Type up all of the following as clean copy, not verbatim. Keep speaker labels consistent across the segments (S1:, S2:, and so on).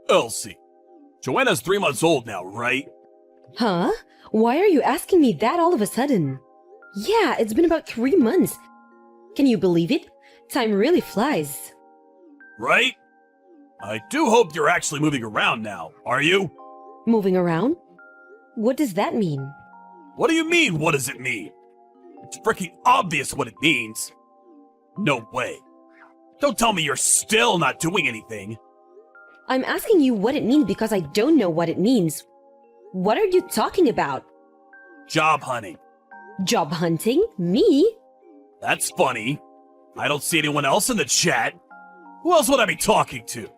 S1: Elsie, Joanna's 3 months old now, right?
S2: Huh? Why are you asking me that all of a sudden? Yeah, it's been about 3 months. Can you believe it? Time really flies.
S1: Right? I do hope you're actually moving around now, are you?
S2: Moving around? What does that mean?
S1: What do you mean, what does it mean? It's freaking obvious what it means. No way. Don't tell me you're still not doing anything.
S2: I'm asking you what it means because I don't know what it means. What are you talking about?
S1: Job hunting.
S2: Job hunting? Me?
S1: That's funny. I don't see anyone else in the chat. Who else would I be talking to?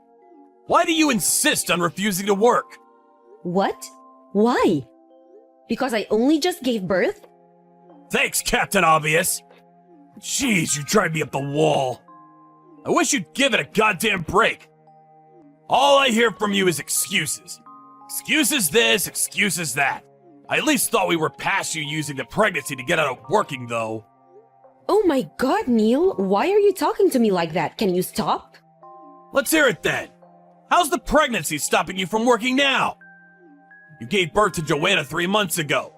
S1: Why do you insist on refusing to work?
S2: What? Why? Because I only just gave birth?
S1: Thanks, Captain Obvious. Jeez, you drive me up the wall. I wish you'd give it a goddamn break. All I hear from you is excuses. Excuses this, excuses that. I at least thought we were past you using the pregnancy to get out of working, though.
S2: Oh my god, Neil, why are you talking to me like that? Can you stop?
S1: Let's hear it then. How's the pregnancy stopping you from working now? You gave birth to Joanna 3 months ago,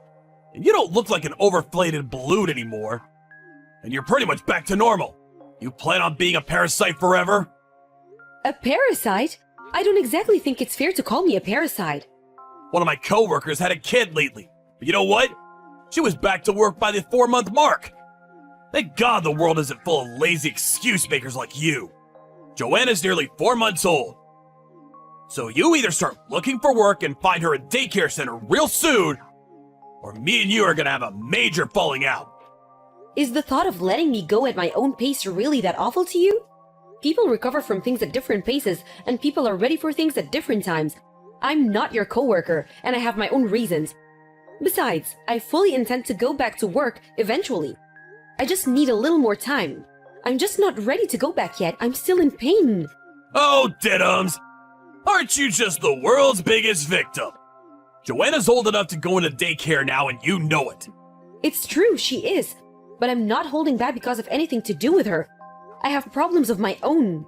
S1: and you don't look like an overinflated balloon anymore. And you're pretty much back to normal. You plan on being a parasite forever?
S2: A parasite? I don't exactly think it's fair to call me a parasite.
S1: One of my coworkers had a kid lately, but you know what? She was back to work by the 4-month mark. Thank God the world isn't full of lazy excuse makers like you. Joanna's nearly 4 months old. So you either start looking for work and find her a daycare center real soon, or me and you are gonna have a major falling out.
S2: Is the thought of letting me go at my own pace really that awful to you? People recover from things at different paces, and people are ready for things at different times. I'm not your coworker, and I have my own reasons. Besides, I fully intend to go back to work eventually. I just need a little more time. I'm just not ready to go back yet. I'm still in pain.
S1: Oh, diddums! Aren't you just the world's biggest victim? Joanna's old enough to go into daycare now, and you know it.
S2: It's true, she is. But I'm not holding back because of anything to do with her. I have problems of my own.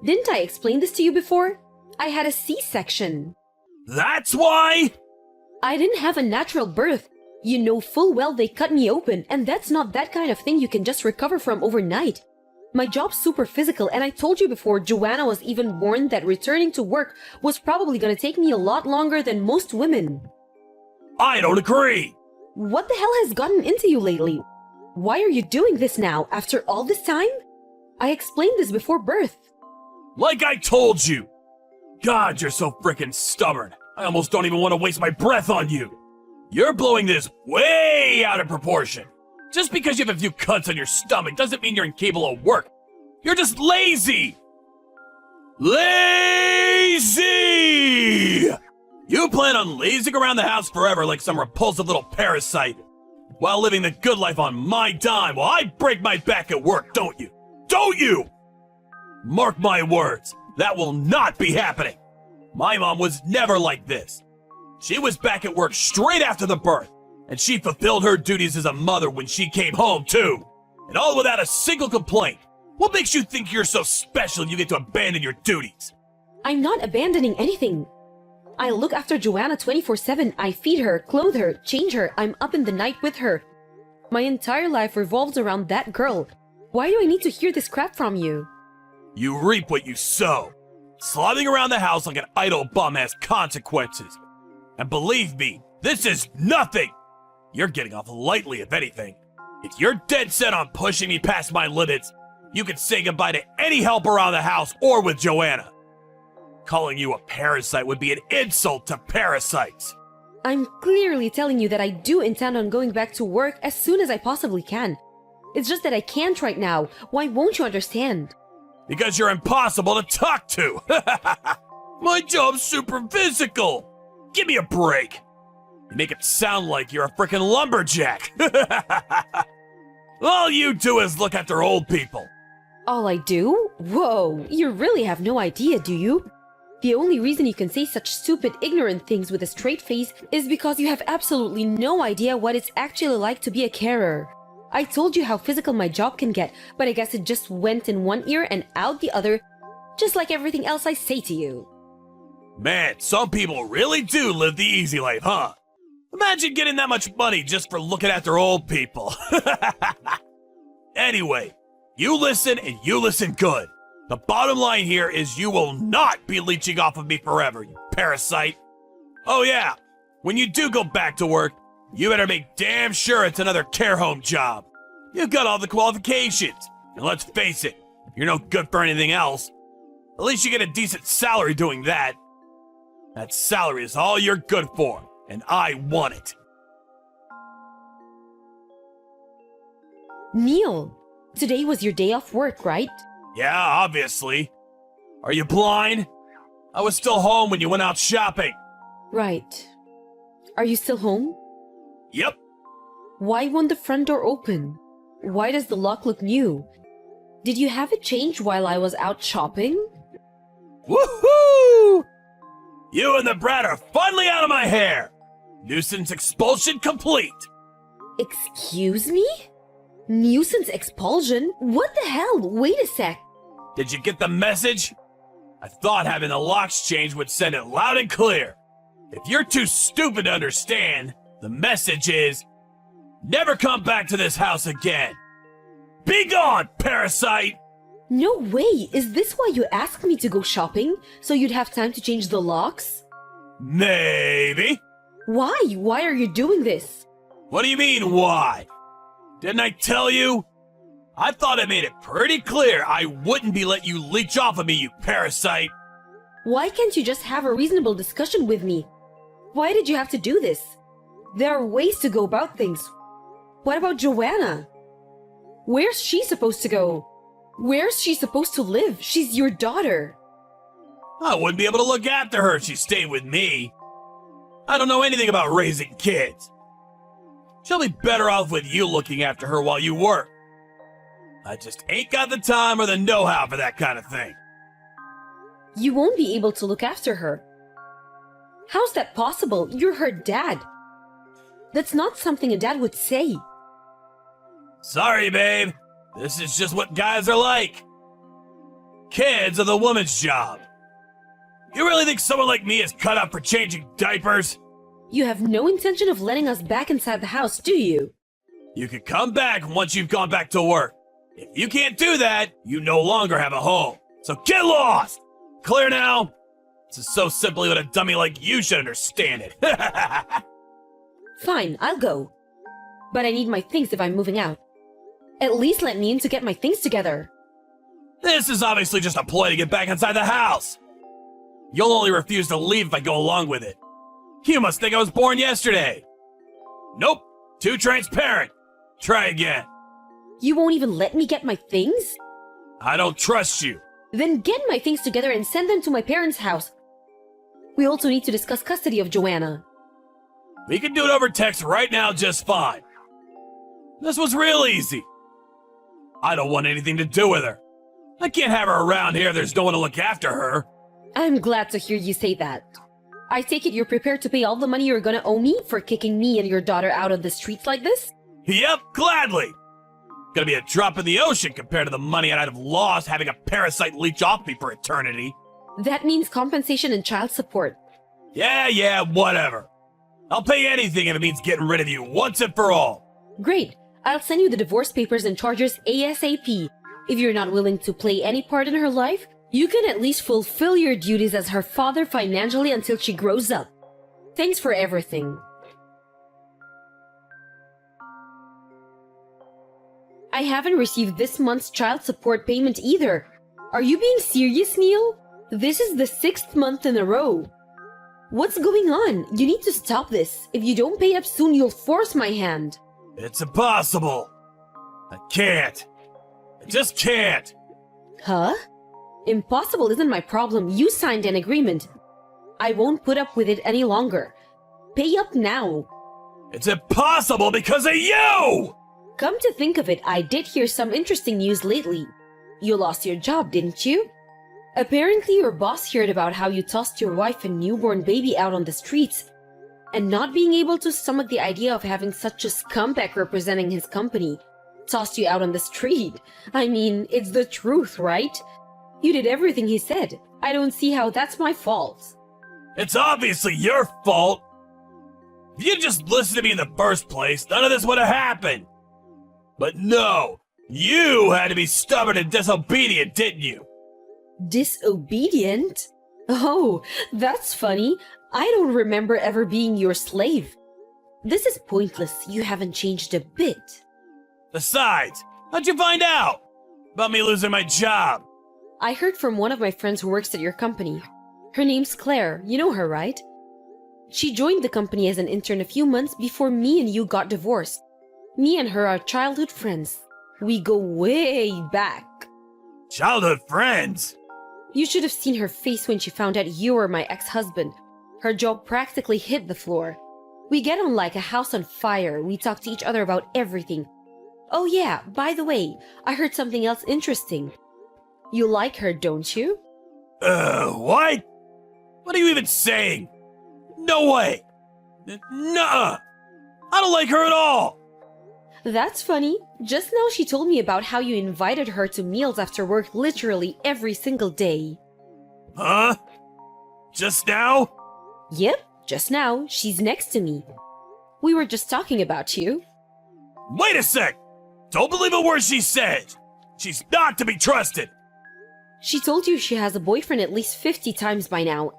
S2: Didn't I explain this to you before? I had a C-section.
S1: That's why?
S2: I didn't have a natural birth. You know full well they cut me open, and that's not that kind of thing you can just recover from overnight. My job's super physical, and I told you before Joanna was even warned that returning to work was probably gonna take me a lot longer than most women.
S1: I don't agree!
S2: What the hell has gotten into you lately? Why are you doing this now, after all this time? I explained this before birth.
S1: Like I told you! God, you're so frickin' stubborn. I almost don't even want to waste my breath on you. You're blowing this way out of proportion. Just because you have a few cuts on your stomach doesn't mean you're incapable of work. You're just lazy! Lazy! You plan on lazing around the house forever like some repulsive little parasite, while living the good life on my dime while I break my back at work, don't you? Don't you? Mark my words, that will not be happening. My mom was never like this. She was back at work straight after the birth, and she fulfilled her duties as a mother when she came home too. And all without a single complaint. What makes you think you're so special you get to abandon your duties?
S2: I'm not abandoning anything. I look after Joanna 24/7. I feed her, clothe her, change her. I'm up in the night with her. My entire life revolves around that girl. Why do I need to hear this crap from you?
S1: You reap what you sow. Slobbing around the house like an idle bum has consequences. And believe me, this is nothing. You're getting off lightly, if anything. If you're dead set on pushing me past my limits, you can say goodbye to any help around the house or with Joanna. Calling you a parasite would be an insult to parasites.
S2: I'm clearly telling you that I do intend on going back to work as soon as I possibly can. It's just that I can't right now. Why won't you understand?
S1: Because you're impossible to talk to. My job's super physical. Give me a break. You make it sound like you're a frickin' lumberjack. All you do is look after old people.
S2: All I do? Whoa, you really have no idea, do you? The only reason you can say such stupid, ignorant things with a straight face is because you have absolutely no idea what it's actually like to be a carer. I told you how physical my job can get, but I guess it just went in one ear and out the other, just like everything else I say to you.
S1: Man, some people really do live the easy life, huh? Imagine getting that much money just for looking after old people. Anyway, you listen and you listen good. The bottom line here is you will not be leeching off of me forever, you parasite. Oh yeah, when you do go back to work, you better make damn sure it's another care home job. You've got all the qualifications, and let's face it, you're no good for anything else. At least you get a decent salary doing that. That salary is all you're good for, and I want it.
S2: Neil, today was your day off work, right?
S1: Yeah, obviously. Are you blind? I was still home when you went out shopping.
S2: Right. Are you still home?
S1: Yep.
S2: Why won't the front door open? Why does the lock look new? Did you have it changed while I was out shopping?
S1: Woohoo! You and the brat are finally out of my hair! Nuisance expulsion complete!
S2: Excuse me? Nuisance expulsion? What the hell? Wait a sec.
S1: Did you get the message? I thought having the locks changed would send it loud and clear. If you're too stupid to understand, the message is, never come back to this house again. Be gone, parasite!
S2: No way! Is this why you asked me to go shopping? So you'd have time to change the locks?
S1: Maybe.
S2: Why? Why are you doing this?
S1: What do you mean, why? Didn't I tell you? I thought I made it pretty clear I wouldn't be letting you leech off of me, you parasite.
S2: Why can't you just have a reasonable discussion with me? Why did you have to do this? There are ways to go about things. What about Joanna? Where's she supposed to go? Where's she supposed to live? She's your daughter.
S1: I wouldn't be able to look after her if she stayed with me. I don't know anything about raising kids. She'll be better off with you looking after her while you work. I just ain't got the time or the know-how for that kind of thing.
S2: You won't be able to look after her. How's that possible? You're her dad. That's not something a dad would say.
S1: Sorry, babe. This is just what guys are like. Kids are the woman's job. You really think someone like me is cut out for changing diapers?
S2: You have no intention of letting us back inside the house, do you?
S1: You can come back once you've gone back to work. If you can't do that, you no longer have a home. So get lost! Clear now? This is so simply what a dummy like you should understand it.
S2: Fine, I'll go. But I need my things if I'm moving out. At least let me in to get my things together.
S1: This is obviously just a ploy to get back inside the house. You'll only refuse to leave if I go along with it. You must think I was born yesterday. Nope, too transparent. Try again.
S2: You won't even let me get my things?
S1: I don't trust you.
S2: Then get my things together and send them to my parents' house. We also need to discuss custody of Joanna.
S1: We can do it over text right now just fine. This was real easy. I don't want anything to do with her. I can't have her around here if there's no one to look after her.
S2: I'm glad to hear you say that. I take it you're prepared to pay all the money you're gonna owe me for kicking me and your daughter out of the streets like this?
S1: Yep, gladly. Gonna be a drop in the ocean compared to the money I'd have lost having a parasite leech off me for eternity.
S2: That means compensation and child support.
S1: Yeah, whatever. I'll pay anything if it means getting rid of you once and for all.
S2: Great. I'll send you the divorce papers and charges ASAP. If you're not willing to play any part in her life, you can at least fulfill your duties as her father financially until she grows up. Thanks for everything. I haven't received this month's child support payment either. Are you being serious, Neil? This is the 6th month in a row. What's going on? You need to stop this. If you don't pay up soon, you'll force my hand.
S1: It's impossible. I can't. I just can't.
S2: Huh? Impossible isn't my problem. You signed an agreement. I won't put up with it any longer. Pay up now.
S1: It's impossible because of you!
S2: Come to think of it, I did hear some interesting news lately. You lost your job, didn't you? Apparently your boss heard about how you tossed your wife and newborn baby out on the streets, and not being able to stomach the idea of having such a scumbag representing his company tossed you out on the street. I mean, it's the truth, right? You did everything he said. I don't see how that's my fault.
S1: It's obviously your fault. If you'd just listened to me in the first place, none of this would have happened. But no, you had to be stubborn and disobedient, didn't you?
S2: Disobedient? Oh, that's funny. I don't remember ever being your slave. This is pointless. You haven't changed a bit.
S1: Besides, how'd you find out about me losing my job?
S2: I heard from one of my friends who works at your company. Her name's Claire. You know her, right? She joined the company as an intern a few months before me and you got divorced. Me and her are childhood friends. We go way back.
S1: Childhood friends?
S2: You should have seen her face when she found out you were my ex-husband. Her jaw practically hit the floor. We get on like a house on fire. We talk to each other about everything. Oh yeah, by the way, I heard something else interesting. You like her, don't you?
S1: What? What are you even saying? No way! Nuh-uh! I don't like her at all!
S2: That's funny. Just now she told me about how you invited her to meals after work literally every single day.
S1: Huh? Just now?
S2: Yep, just now. She's next to me. We were just talking about you.
S1: Wait a sec! Don't believe a word she said! She's not to be trusted!
S2: She told you she has a boyfriend at least 50 times by now.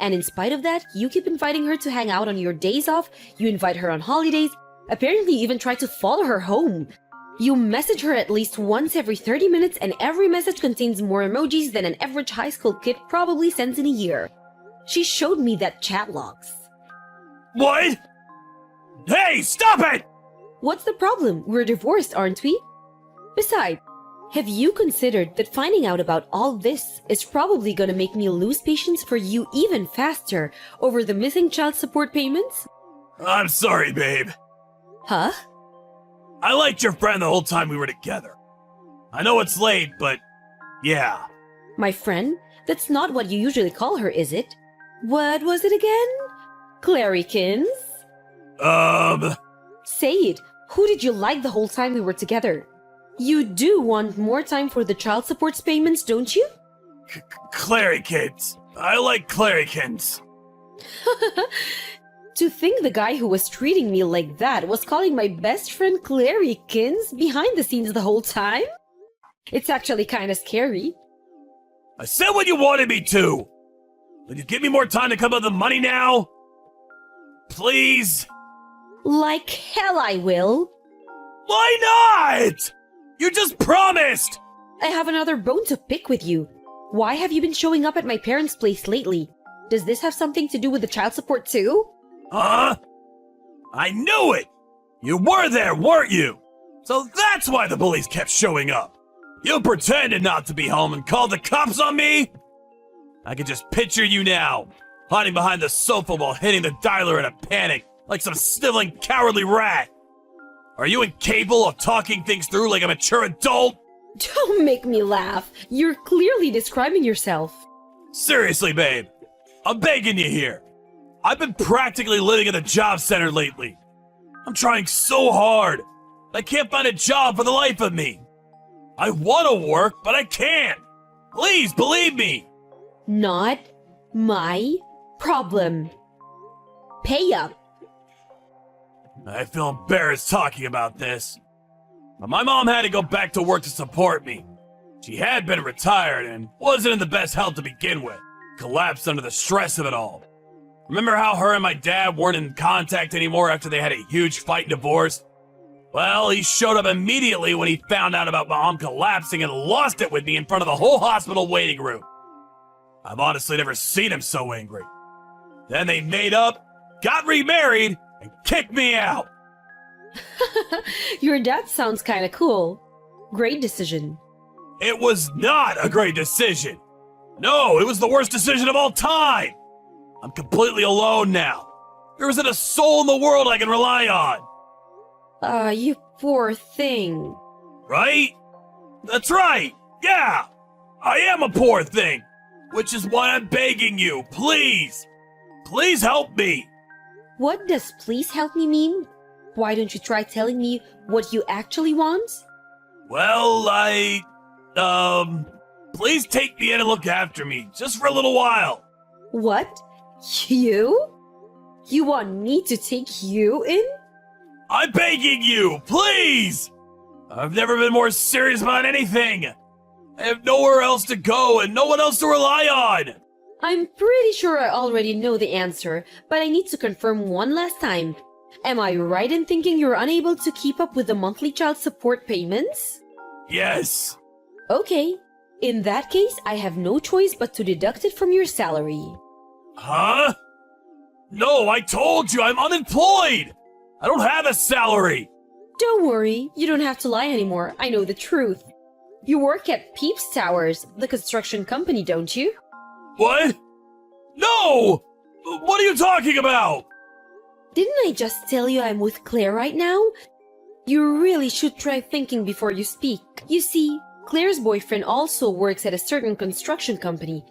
S2: And in spite of that, you keep inviting her to hang out on your days off, you invite her on holidays, apparently even try to follow her home. You message her at least once every 30 minutes and every message contains more emojis than an average high school kid probably sends in a year. She showed me that chat logs.
S1: What? Hey, stop it!
S2: What's the problem? We're divorced, aren't we? Besides, have you considered that finding out about all this is probably gonna make me lose patience for you even faster over the missing child support payments?
S1: I'm sorry, babe.
S2: Huh?
S1: I liked your friend the whole time we were together. I know it's late, but yeah.
S2: My friend? That's not what you usually call her, is it? What was it again? Clarykins? Say it. Who did you like the whole time we were together? You do want more time for the child support payments, don't you?
S1: Clarykins. I like Clarykins.
S2: To think the guy who was treating me like that was calling my best friend Clarykins behind the scenes the whole time? It's actually kinda scary.
S1: I said what you wanted me to! Will you give me more time to come up with the money now? Please?
S2: Like hell I will.
S1: Why not? You just promised!
S2: I have another bone to pick with you. Why have you been showing up at my parents' place lately? Does this have something to do with the child support too?
S1: Huh? I knew it! You were there, weren't you? So that's why the bullies kept showing up. You pretended not to be home and called the cops on me? I can just picture you now, hiding behind the sofa while hitting the dialer in a panic, like some sniveling cowardly rat. Are you incapable of talking things through like a mature adult?
S2: Don't make me laugh. You're clearly describing yourself.
S1: Seriously, babe. I'm begging you here. I've been practically living at the job center lately. I'm trying so hard. I can't find a job for the life of me. I want to work, but I can't. Please believe me.
S2: Not my problem. Pay up.
S1: I feel embarrassed talking about this. But my mom had to go back to work to support me. She had been retired and wasn't in the best health to begin with. Collapsed under the stress of it all. Remember how her and my dad weren't in contact anymore after they had a huge fight and divorce? Well, he showed up immediately when he found out about Mom collapsing and lost it with me in front of the whole hospital waiting room. I've honestly never seen him so angry. Then they made up, got remarried, and kicked me out.
S2: Your dad sounds kinda cool. Great decision.
S1: It was not a great decision. No, it was the worst decision of all time. I'm completely alone now. There isn't a soul in the world I can rely on.
S2: You poor thing.
S1: Right? That's right. Yeah. I am a poor thing. Which is why I'm begging you, please. Please help me.
S2: What does please help me mean? Why don't you try telling me what you actually want?
S1: Well, please take me in and look after me, just for a little while.
S2: What? You? You want me to take you in?
S1: I'm begging you, please! I've never been more serious about anything. I have nowhere else to go and no one else to rely on.
S2: I'm pretty sure I already know the answer, but I need to confirm one last time. Am I right in thinking you're unable to keep up with the monthly child support payments?
S1: Yes.
S2: Okay. In that case, I have no choice but to deduct it from your salary.
S1: Huh? No, I told you I'm unemployed. I don't have a salary.
S2: Don't worry, you don't have to lie anymore. I know the truth. You work at Peeps Towers, the construction company, don't you?
S1: What? No! What are you talking about?
S2: Didn't I just tell you I'm with Claire right now? You really should try thinking before you speak. You see, Claire's boyfriend also works at a certain construction company,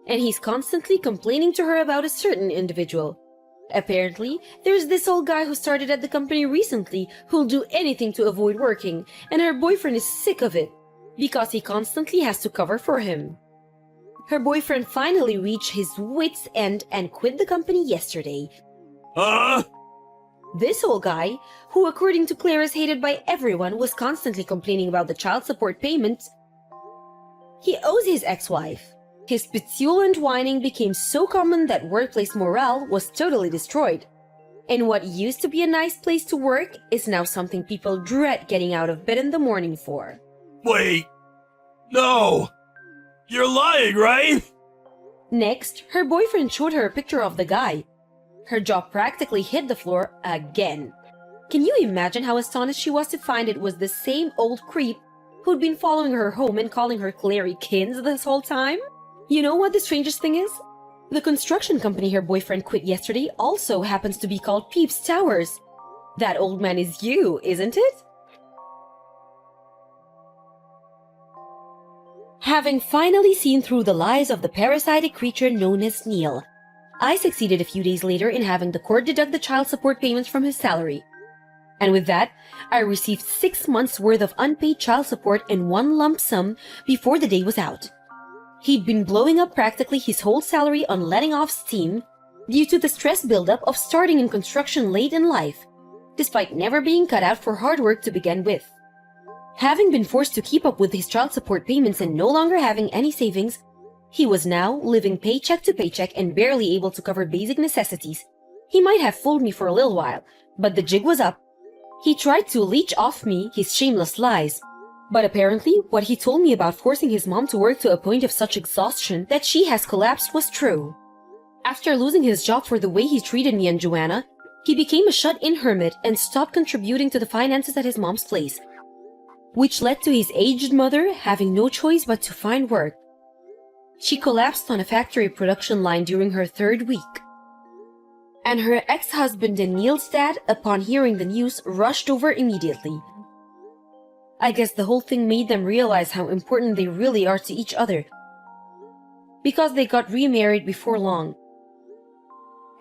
S2: and he's constantly complaining to her about a certain individual. Apparently, there's this old guy who started at the company recently who'll do anything to avoid working, and her boyfriend is sick of it, because he constantly has to cover for him. Her boyfriend finally reached his wits' end and quit the company yesterday.
S1: Huh?
S2: This old guy, who according to Claire is hated by everyone, was constantly complaining about the child support payments he owes his ex-wife. His petulant whining became so common that workplace morale was totally destroyed. And what used to be a nice place to work is now something people dread getting out of bed in the morning for.
S1: Wait. No. You're lying, right?
S2: Next, her boyfriend showed her a picture of the guy. Her jaw practically hit the floor again. Can you imagine how astonished she was to find it was the same old creep who'd been following her home and calling her Clary Kins this whole time? You know what the strangest thing is? The construction company her boyfriend quit yesterday also happens to be called Peeps Towers. That old man is you, isn't it? Having finally seen through the lies of the parasitic creature known as Neil, I succeeded a few days later in having the court deduct the child support payments from his salary. And with that, I received 6 months' worth of unpaid child support in one lump sum before the day was out. He'd been blowing up practically his whole salary on letting off steam due to the stress buildup of starting in construction late in life, despite never being cut out for hard work to begin with. Having been forced to keep up with his child support payments and no longer having any savings, he was now living paycheck to paycheck and barely able to cover basic necessities. He might have fooled me for a little while, but the jig was up. He tried to leech off me his shameless lies. But apparently, what he told me about forcing his mom to work to a point of such exhaustion that she has collapsed was true. After losing his job for the way he treated me and Joanna, he became a shut-in hermit and stopped contributing to the finances at his mom's place, which led to his aged mother having no choice but to find work. She collapsed on a factory production line during her 3rd week. And her ex-husband and Neil's dad, upon hearing the news, rushed over immediately. I guess the whole thing made them realize how important they really are to each other, because they got remarried before long.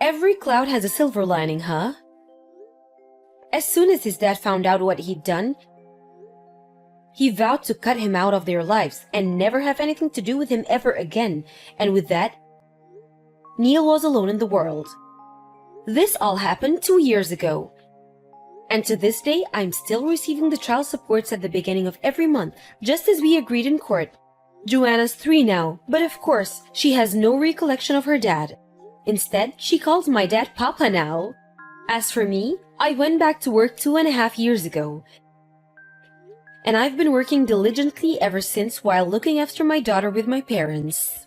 S2: Every cloud has a silver lining, huh? As soon as his dad found out what he'd done, he vowed to cut him out of their lives and never have anything to do with him ever again, and with that, Neil was alone in the world. This all happened 2 years ago. And to this day, I'm still receiving the child supports at the beginning of every month, just as we agreed in court. Joanna's 3 now, but of course, she has no recollection of her dad. Instead, she calls my dad Papa now. As for me, I went back to work 2.5 years ago. And I've been working diligently ever since while looking after my daughter with my parents.